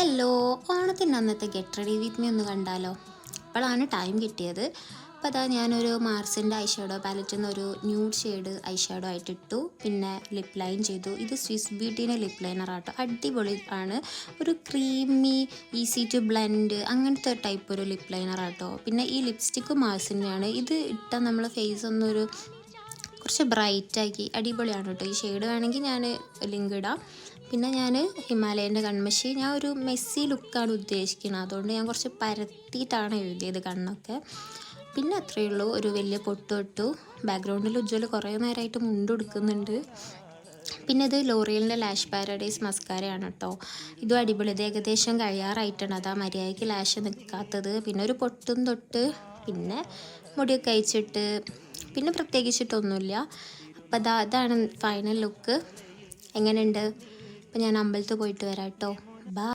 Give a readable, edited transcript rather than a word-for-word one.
Hello, ഓണത്തിൻ്റെ അന്നത്തെ get ready with me ഒന്ന് കണ്ടാലോ? ഇപ്പോഴാണ് ടൈം കിട്ടിയത്. അപ്പോൾ അതാ ഞാനൊരു മാർസിൻ്റെ ഐ ഷാഡോ പാലറ്റിൽ നിന്ന് ഒരു ന്യൂഡ് ഷെയ്ഡ് ഐ ഷാഡോ ആയിട്ട് ഇട്ടു. പിന്നെ ലിപ്പ് ലൈൻ ചെയ്തു. ഇത് സ്വിസ് ബ്യൂട്ടീൻ്റെ ലിപ്പ് ലൈനർ ആട്ടോ, അടിപൊളി ആണ്. ഒരു ക്രീമി ഈസി ടു ബ്ലെൻഡ് അങ്ങനത്തെ ടൈപ്പ് ഒരു ലിപ്പ് ലൈനർ ആട്ടോ. പിന്നെ ഈ ലിപ്സ്റ്റിക്ക് മാർസിൻ്റെയാണ്. ഇത് ഇട്ടാൽ നമ്മൾ ഫേസ് ഒന്നൊരു കുറച്ച് ബ്രൈറ്റാക്കി അടിപൊളിയാണ് കേട്ടോ. ഈ ഷെയ്ഡ് വേണമെങ്കിൽ ഞാൻ ലിങ്ക് ഇടാം. പിന്നെ ഞാൻ ഹിമാലയൻ്റെ കൺമഷി, ഞാൻ ഒരു മെസ്സി ലുക്കാണ് ഉദ്ദേശിക്കുന്നത്, അതുകൊണ്ട് ഞാൻ കുറച്ച് പരത്തിയിട്ടാണ് എഴുതിയത് കണ്ണൊക്കെ. പിന്നെ അത്രയേ ഉള്ളൂ, ഒരു വലിയ പൊട്ട് ഇട്ടു. ബാക്ക്ഗ്രൗണ്ടിൽ ഉജ്ജ്വൽ കുറേ നേരമായിട്ട് മുണ്ടെടുക്കുന്നുണ്ട്. പിന്നെ ഇത് ലോറിയലിൻ്റെ ലാഷ് പാരഡൈസ് മസ്കാരയാണ് കേട്ടോ. ഇതും അടിപൊളി. ഇത് ഏകദേശം കഴിയാറായിട്ടുണ്ട്, അതാ മര്യാദയ്ക്ക് ലാഷ് നിൽക്കാത്തത്. പിന്നെ ഒരു പൊട്ടും തൊട്ട്, പിന്നെ മുടിയൊക്കെ അയച്ചിട്ട്, പിന്നെ പ്രത്യേകിച്ചിട്ടൊന്നുമില്ല. അപ്പം അതാണ് ഫൈനൽ ലുക്ക്. എങ്ങനെയുണ്ട്? അപ്പം ഞാൻ അമ്പലത്തിൽ പോയിട്ട് വരാം കേട്ടോ. ബൈ.